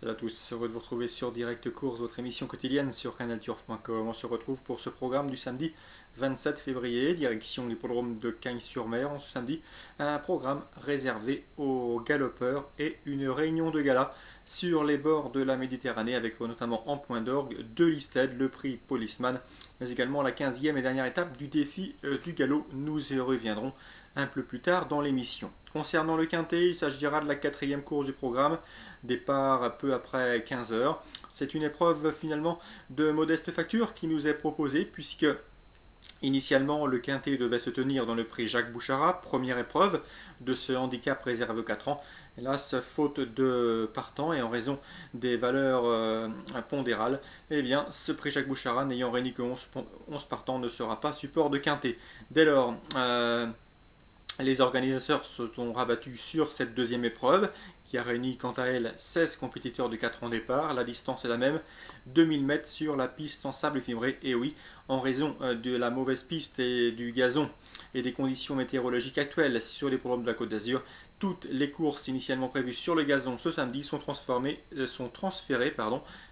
Salut à tous, heureux de vous retrouver sur Direct Course, votre émission quotidienne sur canalturf.com. On se retrouve pour ce programme du samedi 27 février, direction l'hippodrome de Cagnes-sur-Mer. En ce samedi, un programme réservé aux galopeurs et une réunion de gala sur les bords de la Méditerranée avec notamment en point d'orgue deux listed, le prix Policeman, mais également la 15e et dernière étape du défi du galop. Nous y reviendrons un peu plus tard dans l'émission. Concernant le quintet, il s'agira de la quatrième course du programme, départ peu après 15 heures. C'est une épreuve finalement de modeste facture qui nous est proposée puisque initialement le quintet devait se tenir dans le prix Jacques Bouchara, première épreuve de ce handicap réservé aux 4 ans. Hélas, faute de partant et en raison des valeurs pondérales, eh bien, ce prix Jacques Bouchara n'ayant réuni que 11 partants ne sera pas support de quintet. Dès lors, les organisateurs se sont rabattus sur cette deuxième épreuve, qui a réuni quant à elle 16 compétiteurs de 4 ans départ. La distance est la même, 2000 mètres sur la piste en sable fibré. Et oui, en raison de la mauvaise piste et du gazon et des conditions météorologiques actuelles sur les programmes de la Côte d'Azur, toutes les courses initialement prévues sur le gazon ce samedi sont transférées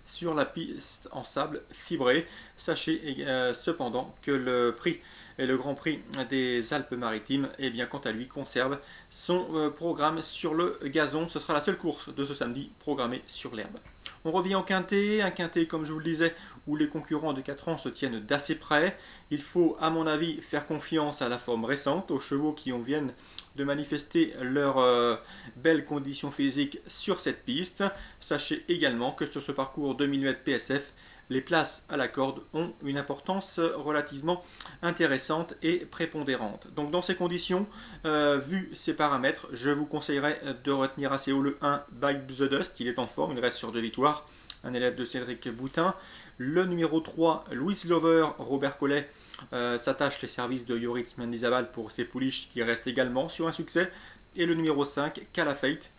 sur la piste en sable fibré. Sachez cependant que le prix et le Grand Prix des Alpes-Maritimes, eh bien, quant à lui, conserve son programme sur le gazon. Ce sera la seule course de ce samedi programmée sur l'herbe. On revient au quintet, un quintet comme je vous le disais, où les concurrents de 4 ans se tiennent d'assez près. Il faut, à mon avis, faire confiance à la forme récente, aux chevaux qui viennent de manifester leurs belles conditions physiques sur cette piste. Sachez également que sur ce parcours 2000 m PSF, les places à la corde ont une importance relativement intéressante et prépondérante. Donc dans ces conditions, vu ces paramètres, je vous conseillerais de retenir assez haut le 1 Bite the Dust, il est en forme, il reste sur 2 victoires, un élève de Cédric Boutin. Le numéro 3, Louis Lover, Robert Collet, s'attache les services de Yoritz Mendizabal pour ses pouliches qui restent également sur un succès. Et le numéro 5, Calafate,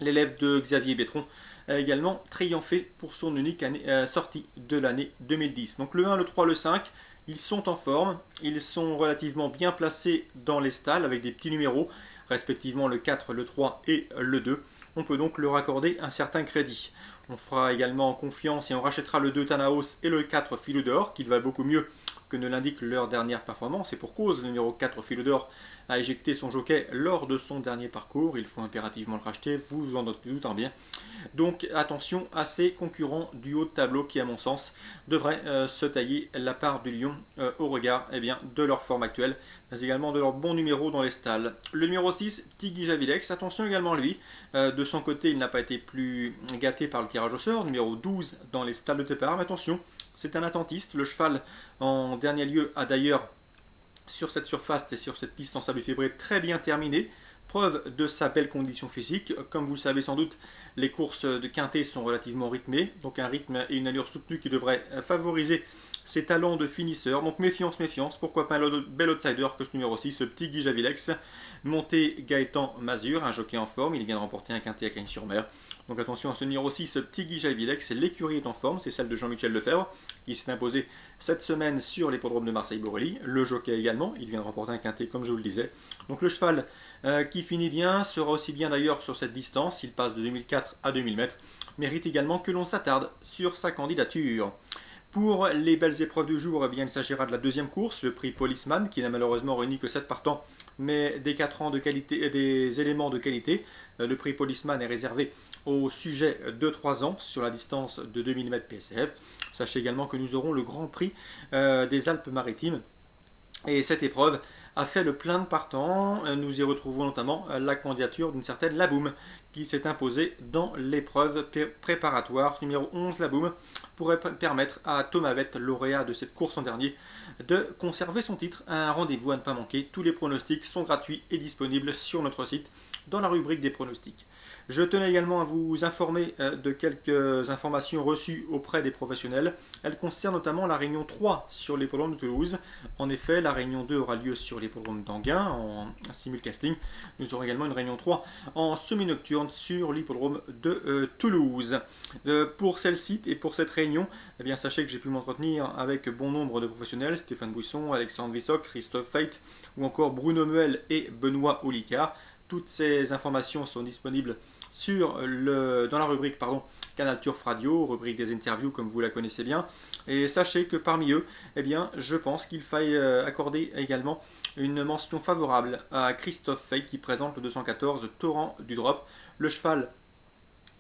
l'élève de Xavier Bétron, a également triomphé pour son unique sortie de l'année 2010. Donc le 1, le 3, le 5, ils sont en forme, ils sont relativement bien placés dans les stalles avec des petits numéros, respectivement le 4, le 3 et le 2. On peut donc leur accorder un certain crédit. On fera également confiance et on rachètera le 2 Tanaos et le 4 Philodor, qui va beaucoup mieux que ne l'indique leur dernière performance. Et pour cause, le numéro 4 Philodor a éjecté son jockey lors de son dernier parcours. Il faut impérativement le racheter, vous vous en doutez bien. Donc attention à ces concurrents du haut de tableau qui, à mon sens, devraient se tailler la part du lion au regard de leur forme actuelle, mais également de leur bon numéro dans les stalles. Le numéro 6, Petit Guy Javilex, attention également à lui. De son côté, il n'a pas été plus gâté par le tirage au sort. Numéro 12 dans les stalles de départ, mais attention, c'est un attentiste. Le cheval, en dernier lieu, a d'ailleurs sur cette surface et sur cette piste en sable fibré très bien terminé. Preuve de sa belle condition physique. Comme vous le savez sans doute, les courses de quintet sont relativement rythmées, donc un rythme et une allure soutenue qui devraient favoriser ses talents de finisseur. Donc méfiance, méfiance, pourquoi pas un bel outsider que ce numéro 6, ce petit Guy Javilex. Monté Gaëtan Mazur, un jockey en forme, il vient de remporter un quintet à Cagnes-sur-Mer. Donc attention à ce numéro 6, ce petit Guy Javilex, l'écurie est en forme, c'est celle de Jean-Michel Lefebvre, qui s'est imposé cette semaine sur l'hippodrome de Marseille-Borelli. Le jockey également, il vient de remporter un quintet comme je vous le disais. Donc le cheval qui finit bien, sera aussi bien d'ailleurs sur cette distance, il passe de 2004 à 2000 mètres, mérite également que l'on s'attarde sur sa candidature. Pour les belles épreuves du jour, eh bien, il s'agira de la deuxième course, le prix Policeman, qui n'a malheureusement réuni que 7 partants, mais des 4 ans de qualité et des éléments de qualité. Le prix Policeman est réservé au sujet de 3 ans sur la distance de 2000 mètres PSF. Sachez également que nous aurons le Grand Prix des Alpes-Maritimes. Et cette épreuve a fait le plein de partants. Nous y retrouvons notamment la candidature d'une certaine Laboum qui s'est imposée dans l'épreuve préparatoire. Ce numéro 11, Laboum, pourrait permettre à Thomas Vett, lauréat de cette course en dernier, de conserver son titre. Un rendez-vous à ne pas manquer. Tous les pronostics sont gratuits et disponibles sur notre site dans la rubrique des pronostics. Je tenais également à vous informer de quelques informations reçues auprès des professionnels. Elles concernent notamment la réunion 3 sur l'hippodrome de Toulouse. En effet, la réunion 2 aura lieu sur l'hippodrome d'Anguin en simulcasting. Nous aurons également une réunion 3 en semi-nocturne sur l'hippodrome de Toulouse. Pour celle-ci et pour cette réunion, eh bien, sachez que j'ai pu m'entretenir avec bon nombre de professionnels, Stéphane Buisson, Alexandre Vissoc, Christophe Feit ou encore Bruno Muel et Benoît Olicard. Toutes ces informations sont disponibles dans la rubrique Canal Turf Radio, rubrique des interviews comme vous la connaissez bien. Et sachez que parmi eux, eh bien, je pense qu'il faille accorder également une mention favorable à Christophe Feit qui présente le 214 Torrent du Drop. Le cheval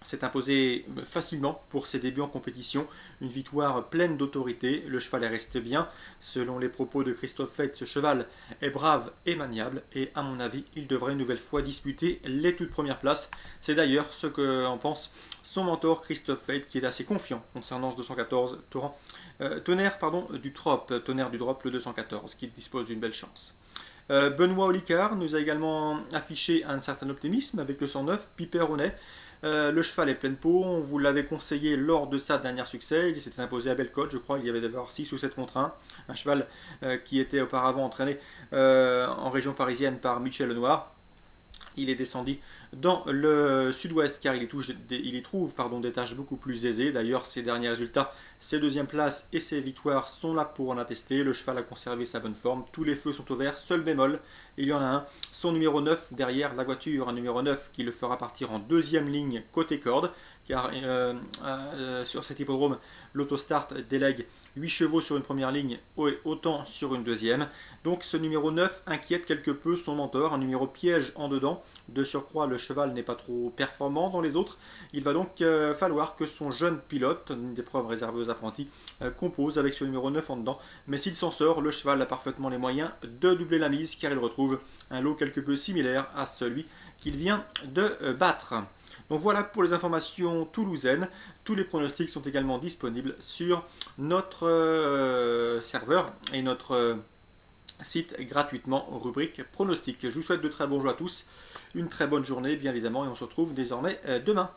s'est imposé facilement pour ses débuts en compétition, une victoire pleine d'autorité, le cheval est resté bien, selon les propos de Christophe Feit, ce cheval est brave et maniable, et à mon avis, il devrait une nouvelle fois disputer les toutes premières places, c'est d'ailleurs ce qu'en pense son mentor Christophe Feit, qui est assez confiant concernant ce 214 tonnerre du Drop, le 214, qui dispose d'une belle chance. Benoît Olicard nous a également affiché un certain optimisme avec le 109, Piper Honnay. Le cheval est pleine peau, on vous l'avait conseillé lors de sa dernière succès, il s'était imposé à Bellecote, je crois, il y avait d'avoir 6 ou 7 contre 1 cheval qui était auparavant entraîné en région parisienne par Michel Lenoir. Il est descendu dans le sud-ouest car il y trouve des tâches beaucoup plus aisées. D'ailleurs, ses derniers résultats, ses deuxièmes places et ses victoires sont là pour en attester. Le cheval a conservé sa bonne forme. Tous les feux sont au vert. Seul bémol, il y en a un. Son numéro 9 derrière la voiture, un numéro 9 qui le fera partir en deuxième ligne côté corde. Car sur cet hippodrome, l'autostart délègue 8 chevaux sur une première ligne et autant sur une deuxième. Donc ce numéro 9 inquiète quelque peu son mentor, un numéro piège en dedans. De surcroît, le cheval n'est pas trop performant dans les autres. Il va donc falloir que son jeune pilote, une épreuve réservée aux apprentis, compose avec ce numéro 9 en dedans. Mais s'il s'en sort, le cheval a parfaitement les moyens de doubler la mise car il retrouve un lot quelque peu similaire à celui qu'il vient de battre. Donc voilà pour les informations toulousaines. Tous les pronostics sont également disponibles sur notre serveur et notre site gratuitement, rubrique pronostics. Je vous souhaite de très bons jeux à tous, une très bonne journée bien évidemment et on se retrouve désormais demain.